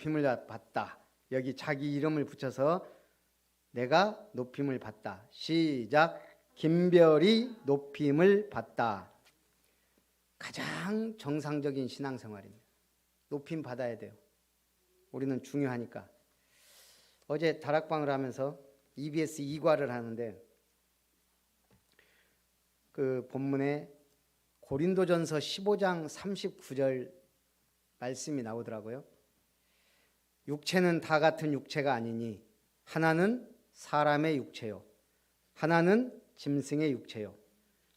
높임을 받다. 여기 자기 이름을 붙여서 내가 높임을 받다. 시작. 김별이 높임을 받다. 가장 정상적인 신앙생활입니다. 높임 받아야 돼요. 우리는 중요하니까. 어제 다락방을 하면서 EBS 2과를 하는데 그 본문에 고린도전서 15장 39절 말씀이 나오더라고요. 육체는 다 같은 육체가 아니니 하나는 사람의 육체요, 하나는 짐승의 육체요,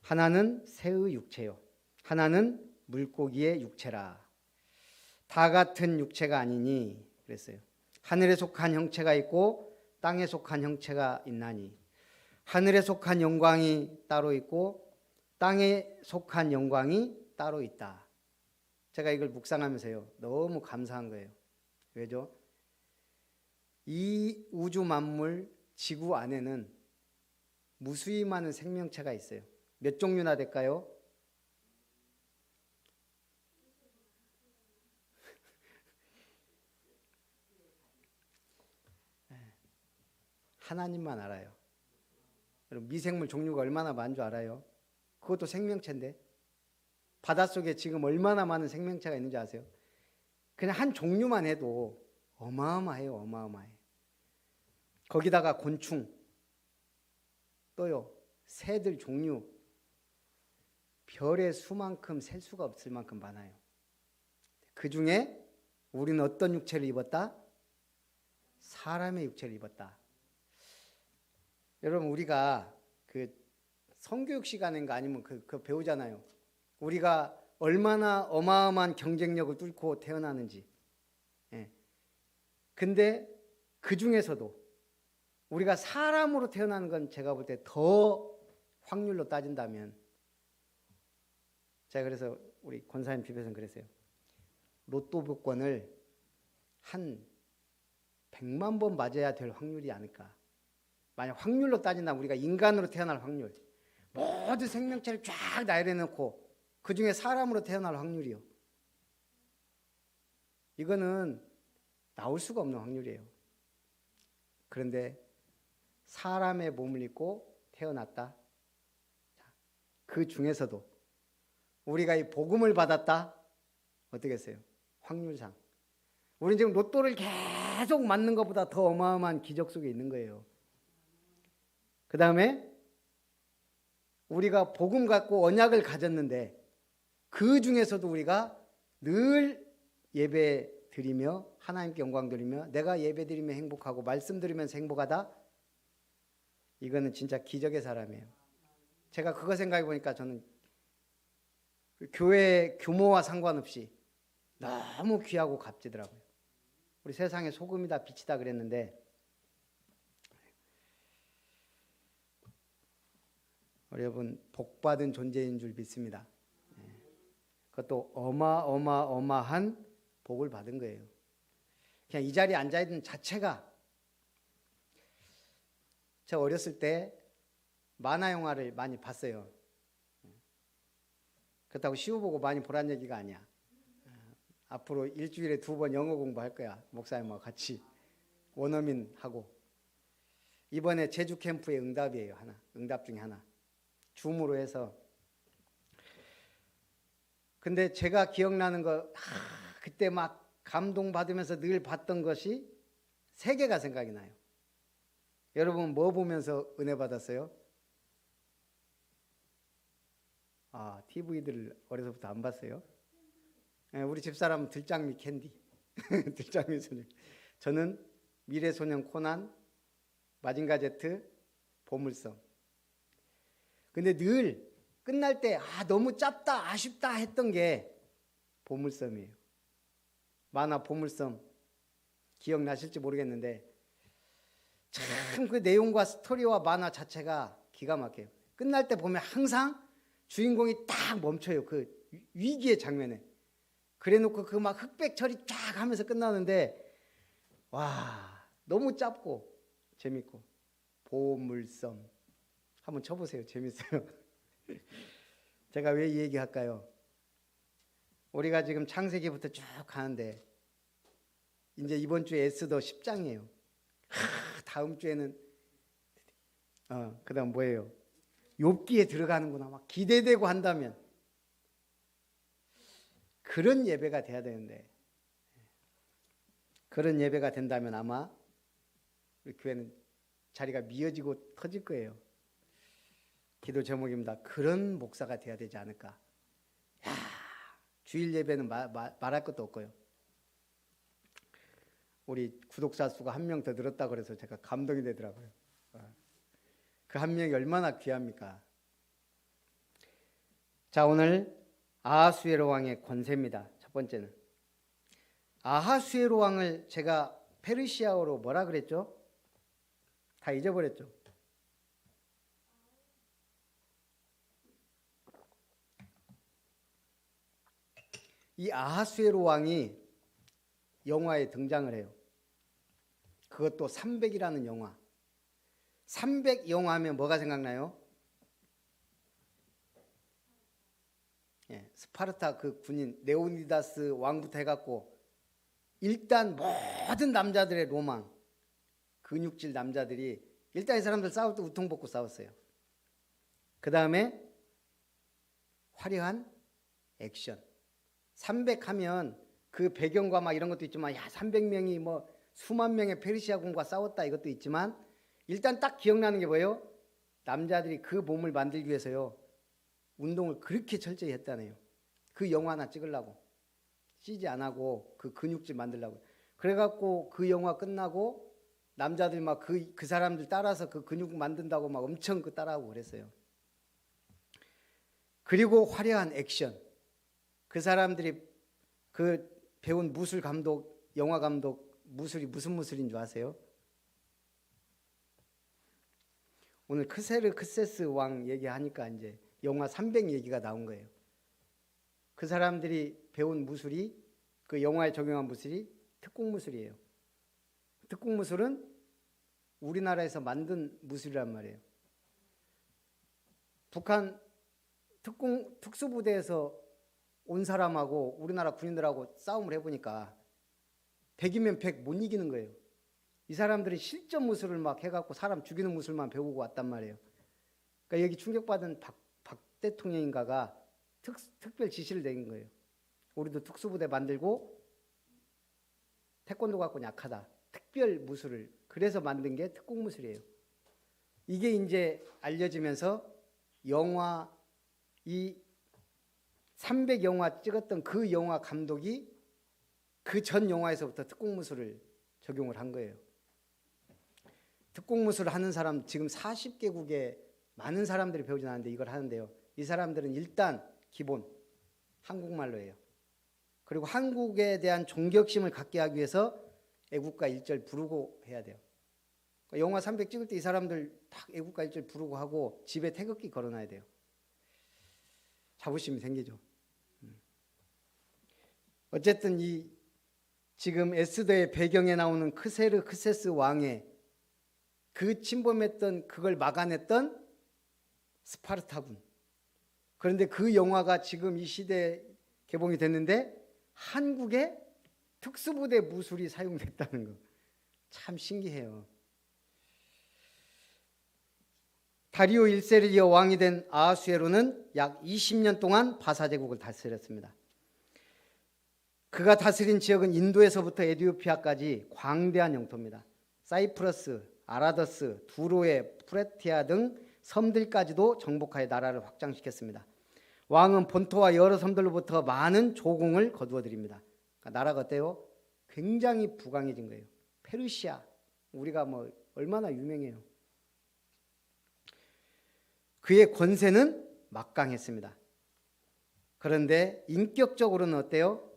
하나는 새의 육체요, 하나는 물고기의 육체라. 다 같은 육체가 아니니 그랬어요. 하늘에 속한 형체가 있고 땅에 속한 형체가 있나니 하늘에 속한 영광이 따로 있고 땅에 속한 영광이 따로 있다. 제가 이걸 묵상하면서요 너무 감사한 거예요. 왜죠? 이 우주 만물 지구 안에는 무수히 많은 생명체가 있어요. 몇 종류나 될까요? 하나님만 알아요. 여러분 미생물 종류가 얼마나 많은 줄 알아요? 그것도 생명체인데 바닷속에 지금 얼마나 많은 생명체가 있는지 아세요? 그냥 한 종류만 해도 어마어마해요. 어마어마해. 거기다가 곤충 또요 새들 종류 별의 수만큼 셀 수가 없을 만큼 많아요. 그 중에 우리는 어떤 육체를 입었다? 사람의 육체를 입었다. 여러분 우리가 그 성교육 시간인가 아니면 그 배우잖아요. 우리가 얼마나 어마어마한 경쟁력을 뚫고 태어나는지. 예. 근데 그 중에서도 우리가 사람으로 태어나는 건 제가 볼 때 더 확률로 따진다면 제가 그래서 우리 권사님 집에서는 그랬어요. 로또 복권을 한 100만 번 맞아야 될 확률이 아닐까. 만약 확률로 따진다면 우리가 인간으로 태어날 확률 모든 생명체를 쫙 나열해놓고 그 중에 사람으로 태어날 확률이요. 이거는 나올 수가 없는 확률이에요. 그런데 사람의 몸을 입고 태어났다. 그 중에서도 우리가 이 복음을 받았다. 어떻게 했어요? 확률상. 우리는 지금 로또를 계속 맞는 것보다 더 어마어마한 기적 속에 있는 거예요. 그 다음에 우리가 복음 갖고 언약을 가졌는데 그 중에서도 우리가 늘 예배 드리며 하나님께 영광 드리며 내가 예배 드리며 행복하고 말씀 드리면서 행복하다. 이거는 진짜 기적의 사람이에요. 제가 그거 생각해 보니까 저는 교회 규모와 상관없이 너무 귀하고 값지더라고요. 우리 세상의 소금이다 빛이다 그랬는데 여러분 복받은 존재인 줄 믿습니다. 그것도 어마어마한 복을 받은 거예요. 그냥 이 자리에 앉아있는 자체가 제가 어렸을 때 만화 영화를 많이 봤어요. 그렇다고 시우 보고 많이 보란 얘기가 아니야. 앞으로 일주일에 2번 영어 공부할 거야. 목사님하고 같이 원어민하고. 이번에 제주 캠프의 응답이에요. 하나. 응답 중에 하나. 줌으로 해서. 근데 제가 기억나는 거 그때 막 감동받으면서 늘 봤던 것이 3개가 생각이 나요. 여러분 뭐 보면서 은혜 받았어요? TV들을 어려서부터 안 봤어요? 우리 집사람은 들장미 캔디. 들장미 소년. 저는 미래소년 코난, 마징가 제트, 보물섬. 근데 늘 끝날 때 너무 짧다 아쉽다 했던 게 보물섬이에요. 만화 보물섬 기억나실지 모르겠는데 참 그 내용과 스토리와 만화 자체가 기가 막혀요. 끝날 때 보면 항상 주인공이 딱 멈춰요. 그 위기의 장면에. 그래놓고 그 막 흑백 처리 쫙 하면서 끝나는데 와 너무 짧고 재밌고 보물섬 한번 쳐보세요. 재밌어요. 제가 왜 이 얘기할까요? 우리가 지금 창세기부터 쭉 가는데 이제 이번 주에 에스더 10장이에요. 다음 주에는 그다음 뭐예요? 욥기에 들어가는구나. 막 기대되고 한다면 그런 예배가 돼야 되는데, 그런 예배가 된다면 아마 우리 교회는 자리가 미어지고 터질 거예요. 기도 제목입니다. 그런 목사가 돼야 되지 않을까. 야, 주일 예배는 말할 것도 없고요. 우리 구독자 수가 한 명 더 늘었다 그래서 제가 감동이 되더라고요. 그 한 명이 얼마나 귀합니까? 자, 오늘 아하수에로 왕의 권세입니다. 첫 번째는 아하수에로 왕을 제가 페르시아어로 뭐라 그랬죠? 다 잊어버렸죠? 이 아하수에로 왕이 영화에 등장을 해요. 그것도 300이라는 영화. 300 영화 하면 뭐가 생각나요? 스파르타 그 군인 레오니다스 왕부터 해갖고 일단 모든 남자들의 로망, 근육질 남자들이 일단 이 사람들 싸울 때 우통 벗고 싸웠어요. 그 다음에 화려한 액션. 300 하면 그 배경과 막 이런 것도 있지만, 야, 300명이 뭐 수만 명의 페르시아 군과 싸웠다 이것도 있지만, 일단 딱 기억나는 게 뭐예요? 남자들이 그 몸을 만들기 위해서요 운동을 그렇게 철저히 했다네요. 그 영화 하나 찍으려고, CG 안 하고 그 근육질 만들려고. 그래갖고 그 영화 끝나고 남자들 막 그 사람들 따라서 그 근육 만든다고 막 엄청 그 따라하고 그랬어요. 그리고 화려한 액션. 그 사람들이 그 배운 무술 감독, 영화 감독 무술이 무슨 무술인 줄 아세요? 오늘 크세르크세스 왕 얘기하니까 이제 영화 300 얘기가 나온 거예요. 그 사람들이 배운 무술이, 그 영화에 적용한 무술이 특공무술이에요. 특공무술은 우리나라에서 만든 무술이란 말이에요. 북한 특수부대에서 온 사람하고 우리나라 군인들하고 싸움을 해보니까 100이면 100 못 이기는 거예요. 이 사람들이 실전 무술을 막 해갖고 사람 죽이는 무술만 배우고 왔단 말이에요. 그러니까 여기 충격받은 박 대통령인가가 특별 지시를 내린 거예요. 우리도 특수부대 만들고 태권도 갖고는 약하다. 특별 무술을. 그래서 만든 게 특공무술이에요. 이게 이제 알려지면서 영화, 이 300 영화 찍었던 그 영화 감독이 그 전 영화에서부터 특공무술을 적용을 한 거예요. 특공무술을 하는 사람 지금 40개국에 많은 사람들이 배우진 않는데 이걸 하는데요. 이 사람들은 일단 기본 한국말로 해요. 그리고 한국에 대한 존경심을 갖게 하기 위해서 애국가 1절 부르고 해야 돼요. 영화 300 찍을 때 이 사람들 딱 애국가 1절 부르고 하고 집에 태극기 걸어놔야 돼요. 자부심이 생기죠. 어쨌든 이 지금 에스더의 배경에 나오는 크세르크세스 왕의 그 침범했던, 그걸 막아냈던 스파르타군. 그런데 그 영화가 지금 이 시대에 개봉이 됐는데 한국에 특수부대 무술이 사용됐다는 거 참 신기해요. 다리오 1세를 이어 왕이 된 아하수에로는 약 20년 동안 바사 제국을 다스렸습니다. 그가 다스린 지역은 인도에서부터 에티오피아까지 광대한 영토입니다. 사이프러스, 아라더스, 두로에, 프레티아 등 섬들까지도 정복하여 나라를 확장시켰습니다. 왕은 본토와 여러 섬들로부터 많은 조공을 거두어 드립니다. 그러니까 나라가 어때요? 굉장히 부강해진 거예요. 페르시아, 우리가 뭐 얼마나 유명해요. 그의 권세는 막강했습니다. 그런데 인격적으로는 어때요?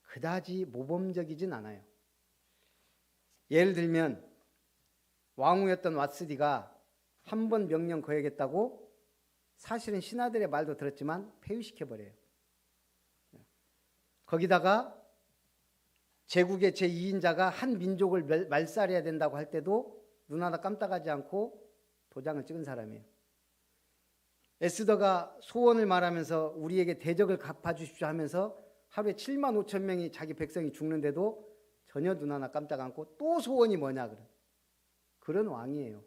그다지 모범적이진 않아요. 예를 들면 왕후였던 왓스디가 한 번 명령 거역했다고 사실은 신하들의 말도 들었지만 폐위시켜버려요. 거기다가 제국의 제2인자가 한 민족을 말살해야 된다고 할 때도 눈 하나 깜짝하지 않고 도장을 찍은 사람이에요. 에스더가 소원을 말하면서 우리에게 대적을 갚아주십시오 하면서 하루에 7만 5천 명이 자기 백성이 죽는데도 전혀 눈 하나 깜짝 않고 또 소원이 뭐냐 그런 왕이에요.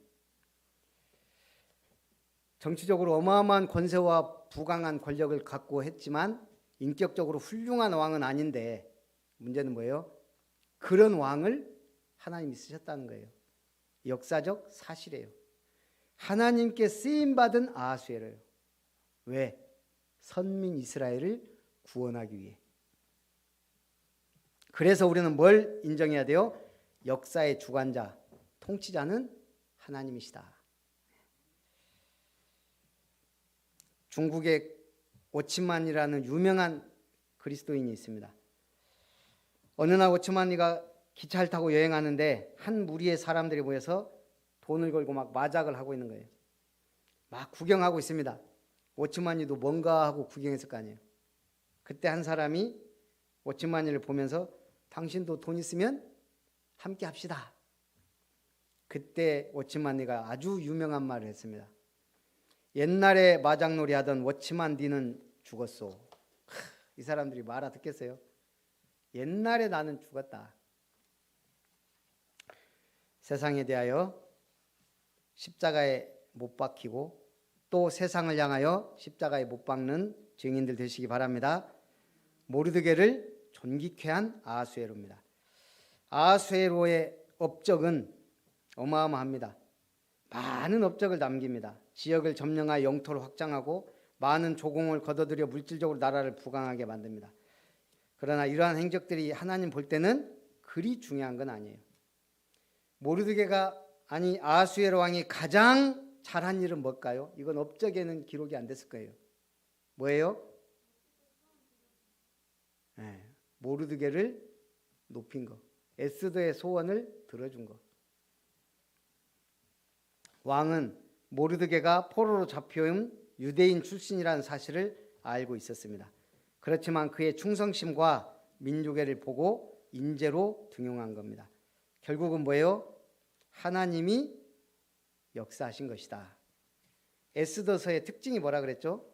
정치적으로 어마어마한 권세와 부강한 권력을 갖고 했지만 인격적으로 훌륭한 왕은 아닌데 문제는 뭐예요? 그런 왕을 하나님이 쓰셨다는 거예요. 역사적 사실이에요. 하나님께 쓰임받은 아하수에로요. 왜? 선민 이스라엘을 구원하기 위해. 그래서 우리는 뭘 인정해야 돼요? 역사의 주관자, 통치자는 하나님이시다. 중국의 오치만이라는 유명한 그리스도인이 있습니다. 어느 날 오치만이가 기차를 타고 여행하는데 한 무리의 사람들이 모여서 돈을 걸고 막 마작을 하고 있는 거예요. 막 구경하고 있습니다. 오치만이도 뭔가 하고 구경했을 거 아니에요. 그때 한 사람이 오치만이를 보면서 당신도 돈 있으면 함께 합시다. 그때 오치만이가 아주 유명한 말을 했습니다. 옛날에 마장놀이 하던 워치만 니는 죽었소. 이 사람들이 말 알아듣겠어요? 옛날에 나는 죽었다. 세상에 대하여 십자가에 못 박히고 또 세상을 향하여 십자가에 못 박는 증인들 되시기 바랍니다. 모르드게를 존귀케 한 아하수에로입니다. 아하수에로의 업적은 어마어마합니다. 많은 업적을 남깁니다. 지역을 점령하여 영토를 확장하고 많은 조공을 거둬들여 물질적으로 나라를 부강하게 만듭니다. 그러나 이러한 행적들이 하나님 볼 때는 그리 중요한 건 아니에요. 모르드게가 아니 아하수에로 왕이 가장 잘한 일은 뭘까요? 이건 업적에는 기록이 안 됐을 거예요. 뭐예요? 모르드게를 높인 거. 에스더의 소원을 들어준 거. 왕은 모르드게가 포로로 잡혀온 유대인 출신이라는 사실을 알고 있었습니다. 그렇지만 그의 충성심과 민족애를 보고 인재로 등용한 겁니다. 결국은 뭐예요? 하나님이 역사하신 것이다. 에스더서의 특징이 뭐라 그랬죠?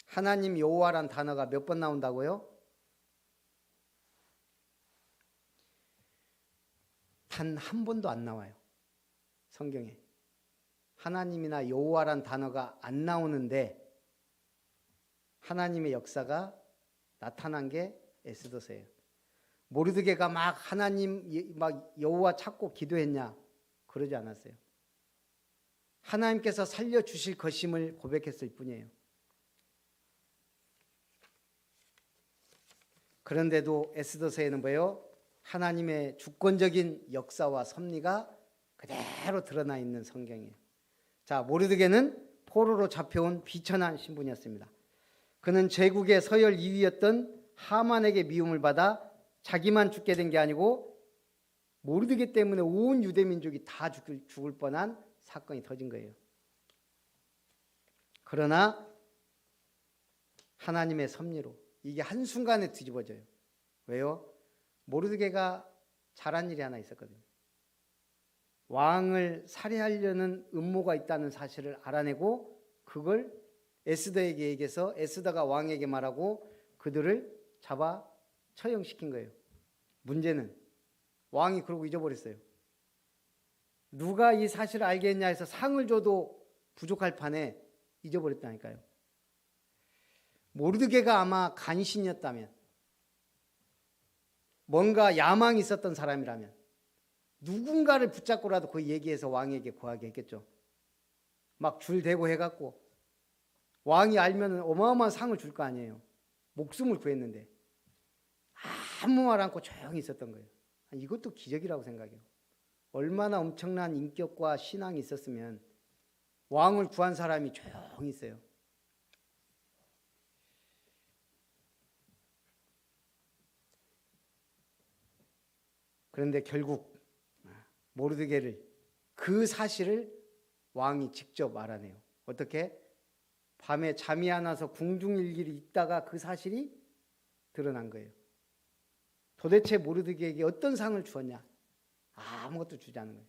하나님 여호와란 단어가 몇 번 나온다고요? 단 한 번도 안 나와요. 성경에. 하나님이나 여호와란 단어가 안 나오는데 하나님의 역사가 나타난 게 에스더서예요. 모르드게가 막 하나님 막 여호와 찾고 기도했냐? 그러지 않았어요. 하나님께서 살려주실 것임을 고백했을 뿐이에요. 그런데도 에스더서에는 뭐예요? 하나님의 주권적인 역사와 섭리가 그대로 드러나 있는 성경이에요. 자, 모르드게는 포로로 잡혀온 비천한 신분이었습니다. 그는 제국의 서열 2위였던 하만에게 미움을 받아 자기만 죽게 된 게 아니고 모르드게 때문에 온 유대 민족이 다 죽을 뻔한 사건이 터진 거예요. 그러나 하나님의 섭리로 이게 한순간에 뒤집어져요. 왜요? 모르드게가 잘한 일이 하나 있었거든요. 왕을 살해하려는 음모가 있다는 사실을 알아내고 그걸 에스더에게 얘기해서 에스더가 왕에게 말하고 그들을 잡아 처형시킨 거예요. 문제는 왕이 그러고 잊어버렸어요. 누가 이 사실을 알겠냐 해서 상을 줘도 부족할 판에 잊어버렸다니까요. 모르드게가 아마 간신이었다면, 뭔가 야망이 있었던 사람이라면 누군가를 붙잡고라도 그 얘기해서 왕에게 고하게 했겠죠. 막 줄 대고 해갖고 왕이 알면 어마어마한 상을 줄 거 아니에요. 목숨을 구했는데 아무 말 않고 조용히 있었던 거예요. 이것도 기적이라고 생각해요. 얼마나 엄청난 인격과 신앙이 있었으면 왕을 구한 사람이 조용히 있어요. 그런데 결국 모르드게를 그 사실을 왕이 직접 알아내요. 어떻게? 밤에 잠이 안 와서 궁중일기를 읽다가 그 사실이 드러난 거예요. 도대체 모르드게에게 어떤 상을 주었냐? 아무것도 주지 않은 거예요.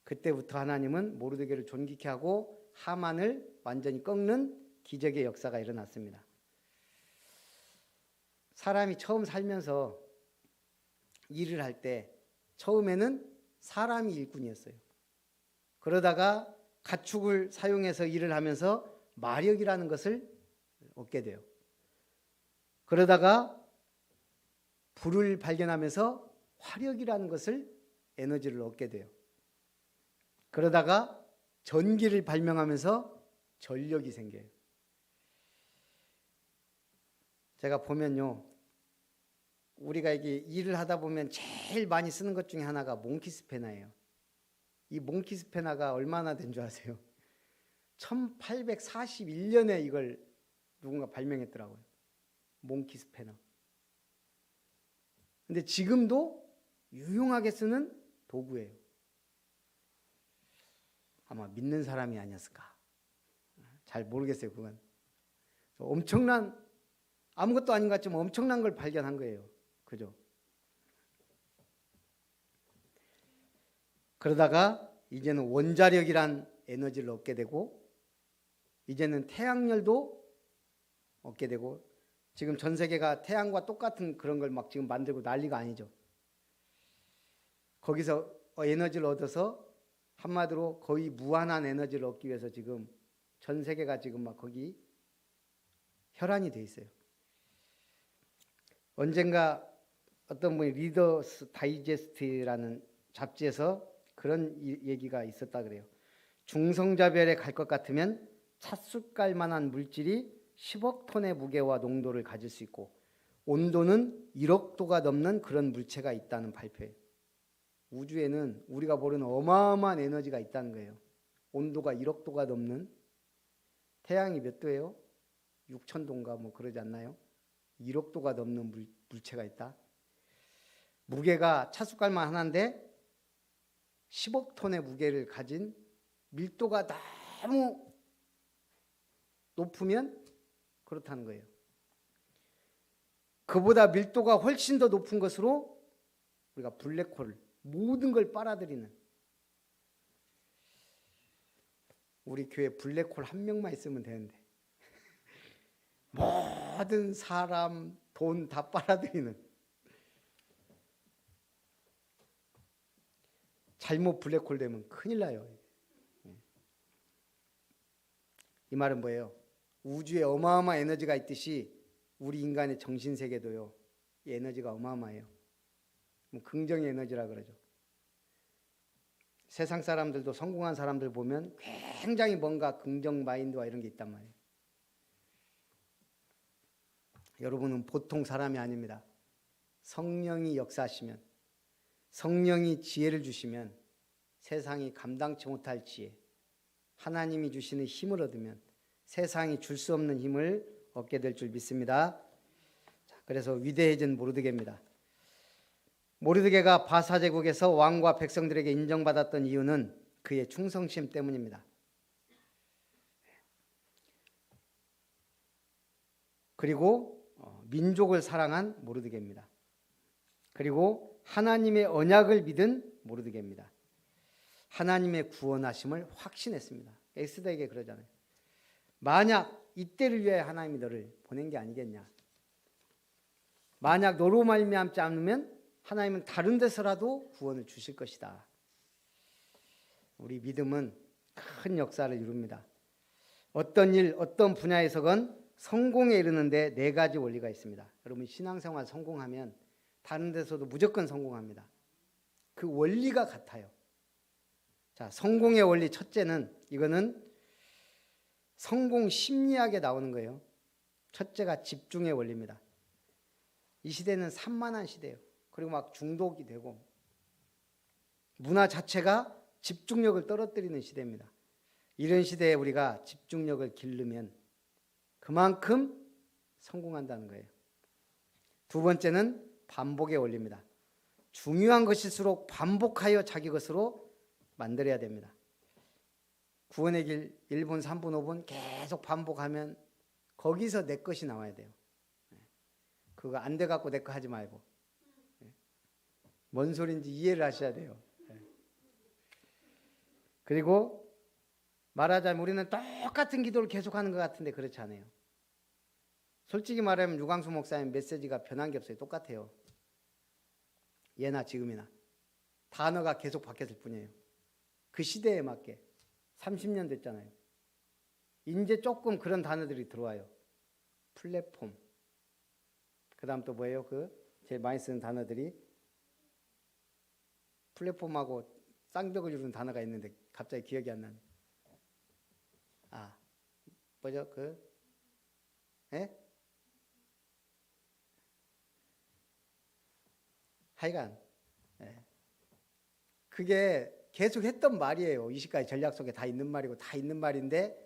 그때부터 하나님은 모르드게를 존귀케 하고 하만을 완전히 꺾는 기적의 역사가 일어났습니다. 사람이 처음 살면서 일을 할 때 처음에는 사람이 일꾼이었어요. 그러다가 가축을 사용해서 일을 하면서 마력이라는 것을 얻게 돼요. 그러다가 불을 발견하면서 화력이라는 것을 에너지를 얻게 돼요. 그러다가 전기를 발명하면서 전력이 생겨요. 제가 보면요, 우리가 이게 일을 하다 보면 제일 많이 쓰는 것 중에 하나가 몽키 스패너예요. 이 몽키 스패너가 얼마나 된 줄 아세요? 1841년에 이걸 누군가 발명했더라고요. 몽키 스패너. 근데 지금도 유용하게 쓰는 도구예요. 아마 믿는 사람이 아니었을까? 잘 모르겠어요, 그건. 엄청난, 아무것도 아닌 것 같지만 엄청난 걸 발견한 거예요. 그죠? 그러다가 이제는 원자력이란 에너지를 얻게 되고, 이제는 태양열도 얻게 되고, 지금 전 세계가 태양과 똑같은 그런 걸 막 지금 만들고 난리가 아니죠. 거기서 에너지를 얻어서 한마디로 거의 무한한 에너지를 얻기 위해서 지금 전 세계가 지금 막 거기 혈안이 돼 있어요. 언젠가 어떤 분이 리더스 다이제스트라는 잡지에서 그런 얘기가 있었다 그래요. 중성자별에 갈 것 같으면 찻숟갈 만한 물질이 10억 톤의 무게와 농도를 가질 수 있고 온도는 1억 도가 넘는 그런 물체가 있다는 발표예요. 우주에는 우리가 모르는 어마어마한 에너지가 있다는 거예요. 온도가 1억 도가 넘는, 태양이 몇 도예요? 6천 도인가 뭐 그러지 않나요? 1억 도가 넘는 물체가 있다. 무게가 찻숟갈만 하나인데 10억 톤의 무게를 가진, 밀도가 너무 높으면 그렇다는 거예요. 그보다 밀도가 훨씬 더 높은 것으로 우리가 블랙홀, 모든 걸 빨아들이는, 우리 교회 블랙홀 한 명만 있으면 되는데 모든 사람, 돈 다 빨아들이는, 잘못 블랙홀 되면 큰일 나요. 이 말은 뭐예요? 우주에 어마어마한 에너지가 있듯이 우리 인간의 정신세계도요, 이 에너지가 어마어마해요. 긍정의 에너지라 그러죠. 세상 사람들도 성공한 사람들 보면 굉장히 뭔가 긍정 마인드와 이런 게 있단 말이에요. 여러분은 보통 사람이 아닙니다. 성령이 역사하시면, 성령이 지혜를 주시면 세상이 감당치 못할 지혜, 하나님이 주시는 힘을 얻으면 세상이 줄 수 없는 힘을 얻게 될 줄 믿습니다. 그래서 위대해진 모르드게입니다. 모르드게가 바사제국에서 왕과 백성들에게 인정받았던 이유는 그의 충성심 때문입니다. 그리고 민족을 사랑한 모르드게입니다. 그리고 하나님의 언약을 믿은 모르드게입니다. 하나님의 구원하심을 확신했습니다. 에스더에게 그러잖아요. 만약 이때를 위하여 하나님이 너를 보낸 게 아니겠냐. 만약 너로 말미암지 않으면 하나님은 다른 데서라도 구원을 주실 것이다. 우리 믿음은 큰 역사를 이룹니다. 어떤 일, 어떤 분야에서건 성공에 이르는데 4가지 원리가 있습니다. 여러분 신앙생활 성공하면 다른 데서도 무조건 성공합니다. 그 원리가 같아요. 자, 성공의 원리 첫째는, 이거는 성공 심리학에 나오는 거예요. 첫째가 집중의 원리입니다. 이 시대는 산만한 시대예요. 그리고 막 중독이 되고 문화 자체가 집중력을 떨어뜨리는 시대입니다. 이런 시대에 우리가 집중력을 기르면 그만큼 성공한다는 거예요. 두 번째는 반복의 원리입니다. 중요한 것일수록 반복하여 자기 것으로 만들어야 됩니다. 구원의 길 1분, 3분, 5분 계속 반복하면 거기서 내 것이 나와야 돼요. 그거 안 돼 갖고 내 거 하지 말고. 뭔 소리인지 이해를 하셔야 돼요. 그리고 말하자면 우리는 똑같은 기도를 계속하는 것 같은데 그렇지 않아요. 솔직히 말하면 유광수 목사님 메시지가 변한 게 없어요. 똑같아요. 예나 지금이나. 단어가 계속 바뀌었을 뿐이에요. 그 시대에 맞게. 30년 됐잖아요. 이제 조금 그런 단어들이 들어와요. 플랫폼. 그 다음 또 뭐예요? 제일 많이 쓰는 단어들이 플랫폼하고 쌍벽을 이루는 단어가 있는데 갑자기 기억이 안 나네. 뭐죠? 예? 하여간 그게 계속 했던 말이에요. 20가지 전략 속에 다 있는 말이고 다 있는 말인데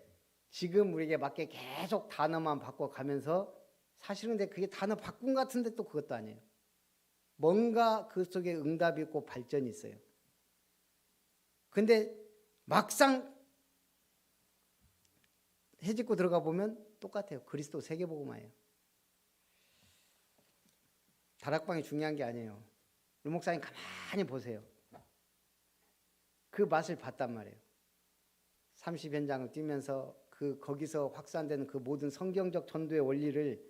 지금 우리에게 맞게 계속 단어만 바꿔가면서 사실은 근데 그게 단어 바꾼 것 같은데 또 그것도 아니에요. 뭔가 그 속에 응답이 있고 발전이 있어요. 근데 막상 해집고 들어가 보면 똑같아요. 그리스도 세계복음화예요. 다락방이 중요한 게 아니에요. 루 목사님 가만히 보세요. 그 맛을 봤단 말이에요. 30현장을 뛰면서 거기서 확산되는 그 모든 성경적 전도의 원리를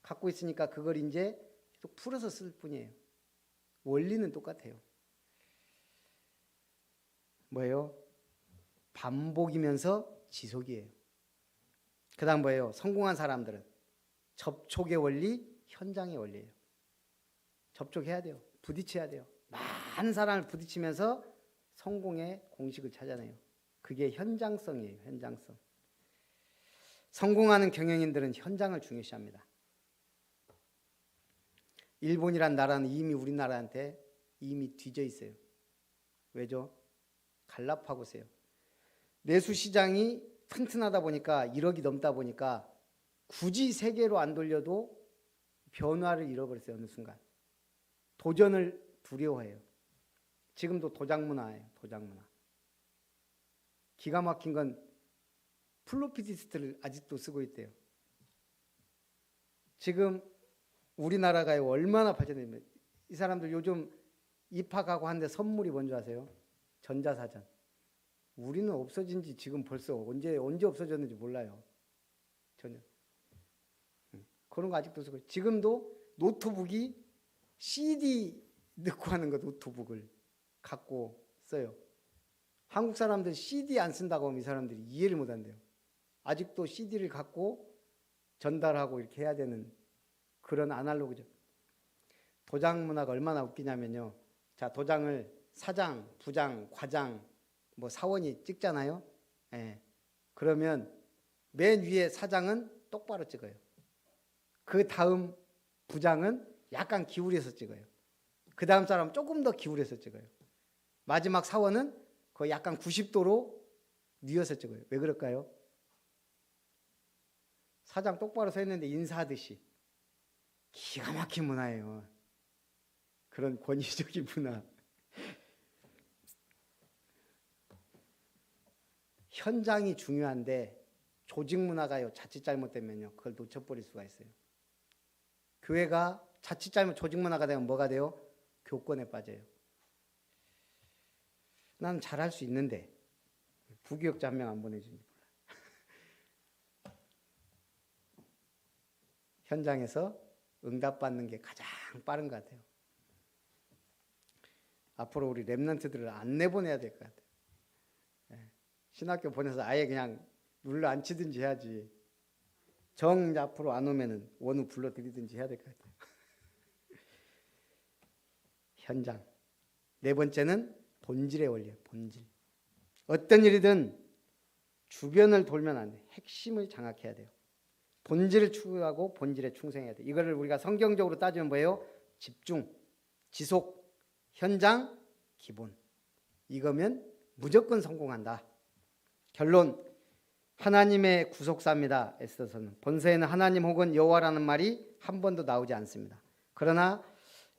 갖고 있으니까 그걸 이제 또 풀어서 쓸 뿐이에요. 원리는 똑같아요. 뭐예요? 반복이면서 지속이에요. 그 다음 뭐예요? 성공한 사람들은 접촉의 원리, 현장의 원리예요. 접촉해야 돼요. 부딪혀야 돼요. 많은 사람을 부딪히면서 성공의 공식을 찾아내요. 그게 현장성이에요. 현장성. 성공하는 경영인들은 현장을 중요시합니다. 일본이란 나라는 이미 우리나라한테 이미 뒤져 있어요. 왜죠? 갈라파고스예요. 내수 시장이 튼튼하다 보니까 1억이 넘다 보니까 굳이 세계로 안 돌려도 변화를 잃어버렸어요. 어느 순간. 도전을 두려워해요. 지금도 도장문화예요. 도장문화. 기가 막힌 건 플로피 디스크를 아직도 쓰고 있대요. 지금 우리나라가 얼마나 발전했냐면 이 사람들 요즘 입학하고 하는데 선물이 뭔지 아세요? 전자사전. 우리는 없어진 지 지금 벌써 언제 없어졌는지 몰라요. 전혀. 그런 거 아직도 쓰고 지금도 노트북이 CD 넣고 하는 거 노트북을 갖고 써요. 한국 사람들 CD 안 쓴다고 하면 이 사람들이 이해를 못 한대요. 아직도 CD를 갖고 전달하고 이렇게 해야 되는 그런 아날로그죠. 도장 문화가 얼마나 웃기냐면요. 자, 도장을 사장, 부장, 과장, 뭐 사원이 찍잖아요. 예. 그러면 맨 위에 사장은 똑바로 찍어요. 그 다음 부장은 약간 기울여서 찍어요. 그 다음 사람은 조금 더 기울여서 찍어요. 마지막 사원은 거의 약간 90도로 뉘어서 찍어요. 왜 그럴까요? 사장 똑바로 서 있는데 인사하듯이. 기가 막힌 문화예요. 그런 권위적인 문화. 현장이 중요한데 조직 문화가요. 자칫 잘못되면요. 그걸 놓쳐버릴 수가 있어요. 교회가 자칫 잘못 조직 문화가 되면 뭐가 돼요? 교권에 빠져요. 나는 잘할 수 있는데 부교육자 한 명 안 보내주는지 몰라. 현장에서 응답받는 게 가장 빠른 것 같아요. 앞으로 우리 랩런트들을 안 내보내야 될 것 같아요. 신학교 보내서 아예 그냥 눌러 앉히든지 해야지. 정 앞으로 안 오면은 원우 불러드리든지 해야 될 것 같아요. 현장. 네 번째는 본질의 원리예요. 본질. 어떤 일이든 주변을 돌면 안 돼. 핵심을 장악해야 돼요. 본질을 추구하고 본질에 충성해야 돼. 이거를 우리가 성경적으로 따지면 뭐예요? 집중, 지속, 현장, 기본. 이거면 무조건 성공한다. 결론, 하나님의 구속사입니다. 에스더서는 본서에는 하나님 혹은 여호와라는 말이 한 번도 나오지 않습니다. 그러나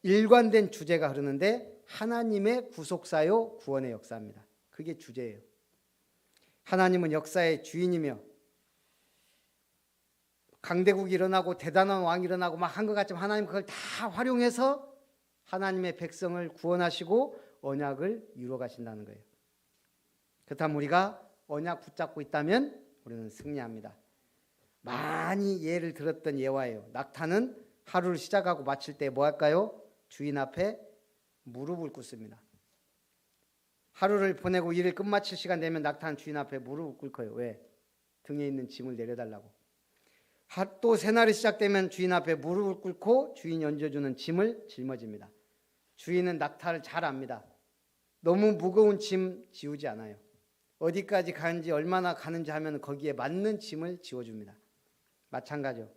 일관된 주제가 흐르는데 하나님의 구속사요 구원의 역사입니다. 그게 주제예요. 하나님은 역사의 주인이며 강대국이 일어나고 대단한 왕이 일어나고 막 한 것 같지만 하나님 그걸 다 활용해서 하나님의 백성을 구원하시고 언약을 이루어 가신다는 거예요. 그렇다면 우리가 언약 붙잡고 있다면 우리는 승리합니다. 많이 예를 들었던 예화예요. 낙타는 하루를 시작하고 마칠 때 뭐 할까요? 주인 앞에 무릎을 꿇습니다. 하루를 보내고 일을 끝마칠 시간 되면 낙타는 주인 앞에 무릎을 꿇어요. 왜? 등에 있는 짐을 내려달라고. 또 새날이 시작되면 주인 앞에 무릎을 꿇고 주인이 얹어주는 짐을 짊어집니다. 주인은 낙타를 잘 압니다. 너무 무거운 짐 지우지 않아요. 어디까지 가는지 얼마나 가는지 하면 거기에 맞는 짐을 지워줍니다. 마찬가지요.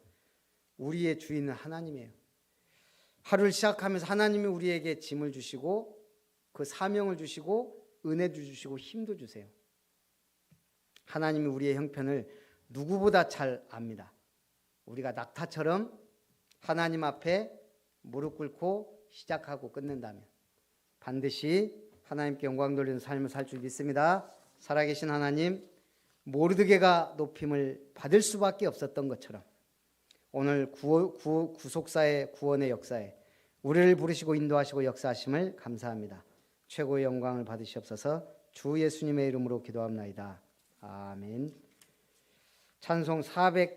우리의 주인은 하나님이에요. 하루를 시작하면서 하나님이 우리에게 짐을 주시고 그 사명을 주시고 은혜도 주시고 힘도 주세요. 하나님이 우리의 형편을 누구보다 잘 압니다. 우리가 낙타처럼 하나님 앞에 무릎 꿇고 시작하고 끝낸다면 반드시 하나님께 영광 돌리는 삶을 살 줄 믿습니다. 살아계신 하나님, 모르드게가 높임을 받을 수밖에 없었던 것처럼 오늘 구속사의 구원의 역사에 우리를 부르시고 인도하시고 역사하심을 감사합니다. 최고의 영광을 받으시옵소서. 주 예수님의 이름으로 기도합나이다. 아멘. 찬송 400